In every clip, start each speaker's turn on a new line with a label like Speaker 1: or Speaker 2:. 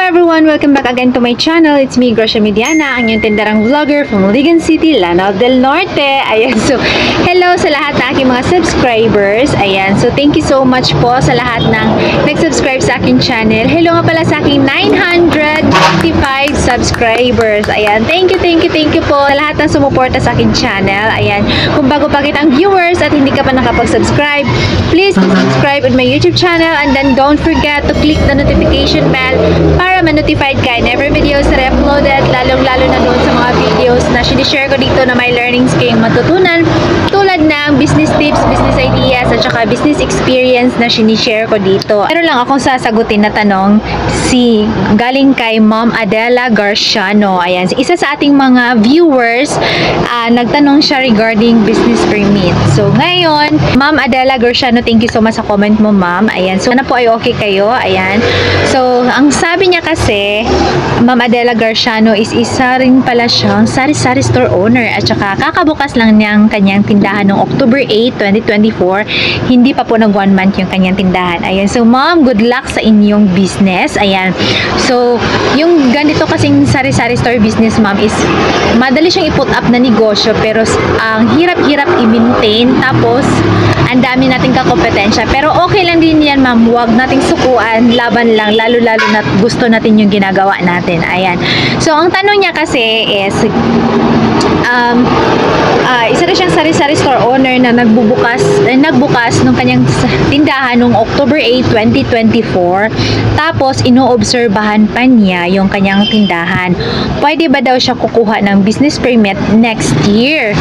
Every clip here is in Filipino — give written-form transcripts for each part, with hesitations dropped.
Speaker 1: everyone! Welcome back again to my channel. It's me, Gracia Mediana, ang inyong tindarang vlogger from Ligan City, Lanao del Norte. Ayan, so hello sa lahat ng aking mga subscribers. Ayan, so thank you so much po sa lahat ng nag-subscribe sa aking channel. Hello nga pala sa aking 955 subscribers. Ayan, thank you po sa lahat ng sumuporta sa aking channel. Ayan, kung bago pa kitang viewers at hindi ka pa nakapag-subscribe, please subscribe on my YouTube channel and then don't forget to click the notification bell para ma-notified ka in every videos na re-uploaded, lalong-lalo na doon sa mga videos na sinishare ko dito na may learnings kayong matutunan tulad ng business tips, business ideas at saka business experience na sinishare ko dito. Pero lang akong sasagutin na tanong galing kay Ma'am Adela Garciano. Ayan, isa sa ating mga viewers, nagtanong siya regarding business permit. So ngayon, Ma'am Adela Garciano, thank you so much sa comment mo, ma'am. Ayan, so sana po ay okay kayo. Ayan, so ang sabi niya kasi, Ma'am Adela Garciano is isa rin pala siyang sari-sari store owner at saka kakabukas lang niyang kanyang tindahan noong October 8, 2024. Hindi pa po nag 1 month yung kanyang tindahan. Ayan, so ma'am, good luck sa inyong business. Ayan, so yung ganito kasing sari-sari store business, ma'am, is madali siyang i-put up na negosyo pero ang hirap-hirap i-maintain, tapos ang dami nating kakompetensya. Pero okay lang din yan, ma'am. Huwag nating sukuan, laban lang, lalo-lalo na gusto natin yung ginagawa natin. Ayan. So, ang tanong niya kasi is, isa na siyang sari-sari store owner na nagbukas nung kanyang tindahan noong October 8, 2024. Tapos, inoobserbahan pa niya yung kanyang tindahan. Pwede ba daw siya kukuha ng business permit next year?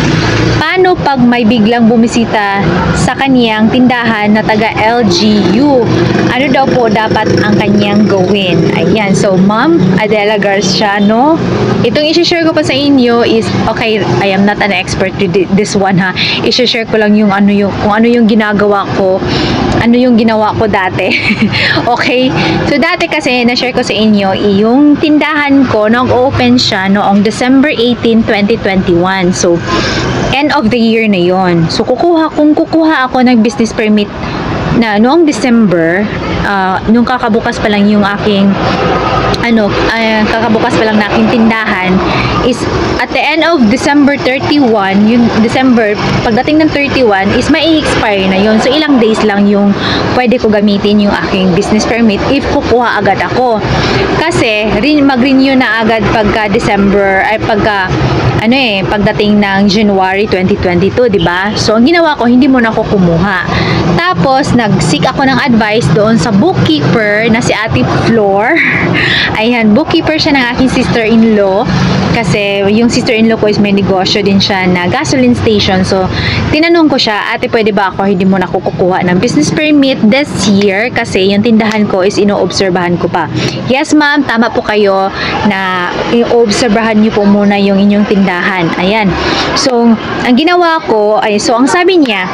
Speaker 1: Paano pag may biglang bumisita sa kaniyang tindahan na taga LGU? Ano daw po dapat ang kanyang gawin? Ayan, so Ma'am Adela Garciano, itong i-share ko pa sa inyo is, okay, I am not an expert to this one, ha. I-share ko lang yung kung ano yung ginagawa ko, ano yung ginawa ko dati. Okay, so dati kasi na-share ko sa inyo yung tindahan ko, nag-open siya noong December 18, 2021. So end of the year na yon. So kukuha ako ng business permit na noong December, nung kakabukas pa lang yung aking kakabukas pa lang na aking tindahan, is at the end of December 31, yung December, pagdating ng 31 is mai-expire na yon. So ilang days lang yung pwede ko gamitin yung aking business permit if kukuha agad ako. Kasi mag-renew na agad pagka December, ay pagdating ng January 2022, di ba? So ang ginawa ko, hindi muna ako kumuha. Tapos nag-seek ako ng advice doon sa bookkeeper na si Ate Flor. Ayan, bookkeeper siya ng aking sister-in-law kasi yung sister-in-law ko is may negosyo din siya na gasoline station. So tinanong ko siya, ate, pwede ba ako hindi muna ako kukuha ng business permit this year kasi yung tindahan ko is inoobserbahan ko pa. Yes, ma'am, tama po kayo na i-obserbahan niyo po muna yung inyong tindahan. Ayan, so ang ginawa ko ay, so ang sabi niya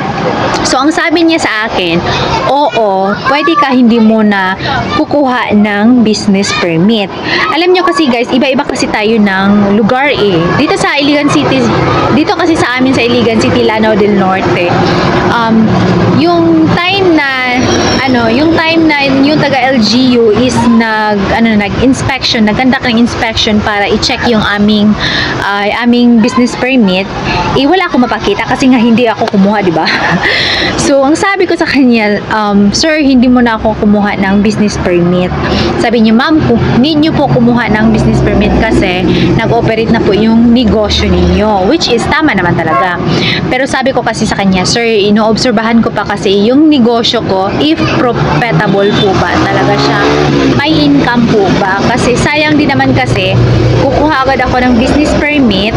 Speaker 1: sa akin, oo, pwede ka hindi muna kukuha ng business permit. Alam nyo kasi guys, iba-iba kasi tayo ng lugar eh. Dito sa Iligan City, dito kasi sa amin sa Iligan City, Lanao del Norte, yung time na yung taga LGU is nag-inspection, nagkandak ng inspection para i-check yung aming business permit, wala akong mapakita kasi nga hindi ako kumuha, di ba? So ang sabi ko sa kanya, sir, hindi mo na ako kumuha ng business permit. Sabi niya, ma'am, need nyo po kumuha ng business permit kasi nag-operate na po yung negosyo ninyo, which is tama naman talaga. Pero sabi ko kasi sa kanya, sir, inoobserbahan ko pa kasi yung negosyo ko, if profitable po ba talaga siya, may income po ba, kasi sayang din naman kasi kukuha agad ako ng business permit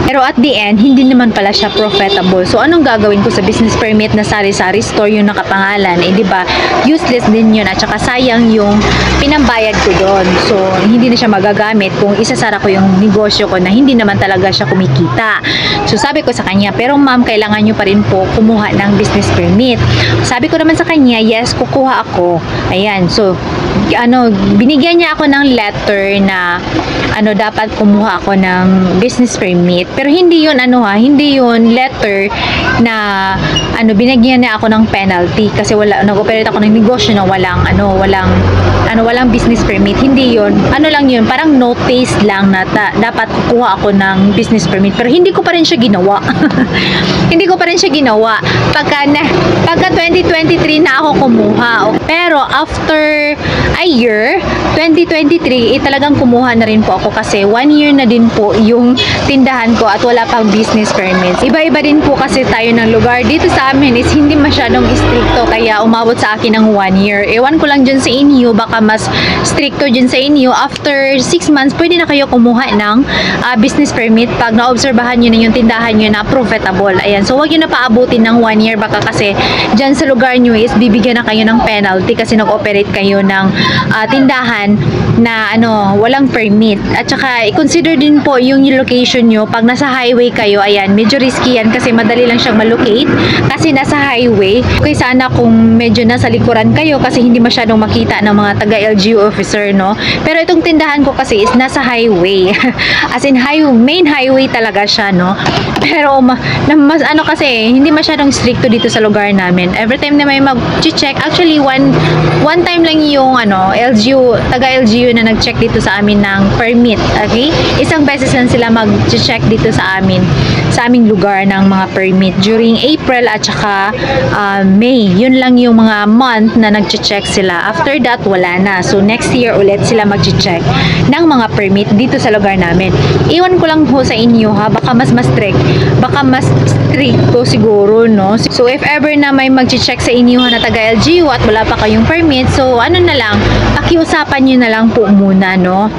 Speaker 1: pero at the end hindi naman pala siya profitable. So anong gagawin ko sa business permit na sari-sari store yung nakapangalan, di ba, useless din yun at saka sayang yung pinambayad ko doon. So hindi na siya magagamit kung isasara ko yung negosyo ko na hindi naman talaga siya kumikita. So sabi ko sa kanya, pero ma'am, kailangan nyo pa rin po kumuha ng business permit. Sabi ko naman sa kanya, yes, kukuha ako. Ayan, so binigyan niya ako ng letter na dapat kumuha ako ng business permit. Pero hindi yun hindi yun letter na binigyan niya ako ng penalty kasi nag-operate ako ng negosyo na walang business permit. Hindi yun. Lang yun, parang notice lang na dapat kukuha ako ng business permit. Pero hindi ko pa rin siya ginawa. Hindi ko pa rin siya ginawa. Pagka 2023 na ako kumuha. Pero after a year, 2023, talagang kumuha na rin po ako kasi 1 year na din po yung tindahan ko at wala pang business permits. Iba-iba din po kasi tayo ng lugar. Dito sa amin is hindi masyadong stricto kaya umabot sa akin ng 1 year. Ewan ko lang dyan sa inyo, baka mas stricto dyan sa inyo. After 6 months, pwede na kayo kumuha ng business permit pag naobserbahan nyo na yung tindahan nyo na profitable. Ayan. So, wag nyo na paabutin ng 1 year baka kasi dyan sa lugar nyo is bibigyan na kayo ng penalty kasi nag-operate kayo ng tindahan na walang permit. At saka, i-consider din po yung location nyo. Pag nasa highway kayo, ayan, medyo risky yan kasi madali lang siyang malocate kasi nasa highway. Okay, sana kung medyo nasa likuran kayo kasi hindi masyadong makita ng mga taga-LGU officer, no? Pero itong tindahan ko kasi is nasa highway. As in, main highway talaga siya, no? Pero, mas kasi, hindi masyadong stricto dito sa lugar namin. Every time na may mag-check, actually, one time lang yung, taga-LGU na nag-check dito sa amin ng permit, okay? Isang beses lang sila mag-check dito sa aming lugar ng mga permit during April at saka May. Yun lang yung mga month na nag-check sila. After that, wala na. So, next year ulit sila mag-check ng mga permit dito sa lugar namin. Iwan ko lang ho sa inyo, ha? Baka mas stricto siguro, no? So, if ever na may mag-check sa inyo na taga-LGU at wala pa kayong permit, so, na lang, pakiusapan nyo na lang po muna, no?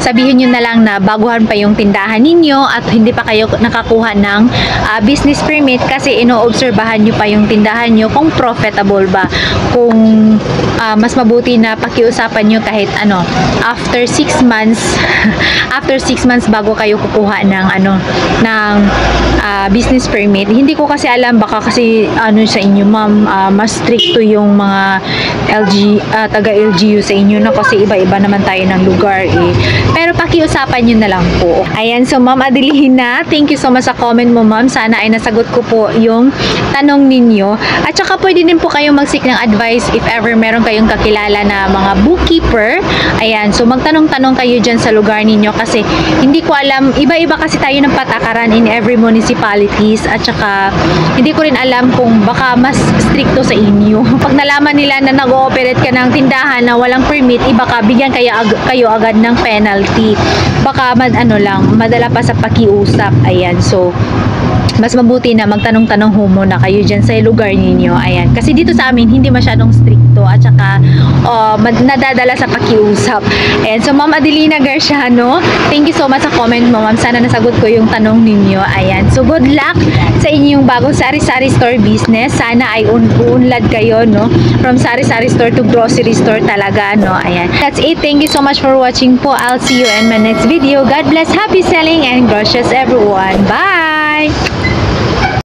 Speaker 1: Sabihin nyo na lang na baguhan pa yung tindahan ninyo at hindi pa kayo nakakuha ng business permit kasi ino-obserbahan nyo pa yung tindahan nyo kung profitable ba. Kung mas mabuti na pakiusapan nyo kahit after 6 months after 6 months bago kayo kukuha ng business permit. Hindi ko kasi alam, baka kasi sa inyo, ma'am, mas stricto yung mga taga-LGU sa inyo na kasi iba-iba naman tayo ng lugar eh. Pero pakiusapan nyo na lang po. Ayan, so Ma'am Adelina, thank you so much sa comment mo, ma'am. Sana ay nasagot ko po yung tanong ninyo. At saka pwede din po kayong mag-seek ng advice if ever meron kayong kakilala na mga bookkeeper. Ayan, so magtanong-tanong kayo dyan sa lugar ninyo kasi hindi ko alam, iba-iba kasi tayo ng patakaran in every municipalities at saka hindi ko rin alam kung baka mas stricto sa inyo. Pag nalaman nila na nag-ooperate ka ng tindahan na walang permit, baka bigyan kayo agad ng penalty. Baka madala pa sa pakiusap. Ayan, so mas mabuti na magtanong-tanong ho muna kayo dyan sa lugar ninyo. Ayan. Kasi dito sa amin, hindi masyadong stricto at saka nadadala sa pakiusap. Ayan. So, Ma'am Adelina Garciano, thank you so much sa comment mo, ma'am. Sana nasagot ko yung tanong ninyo. Ayan. So, good luck sa inyong bagong sari-sari store business. Sana ay unlad kayo, no? From sari-sari store to grocery store talaga, no? Ayan. That's it. Thank you so much for watching po. I'll see you in my next video. God bless. Happy selling and gracious everyone. Bye!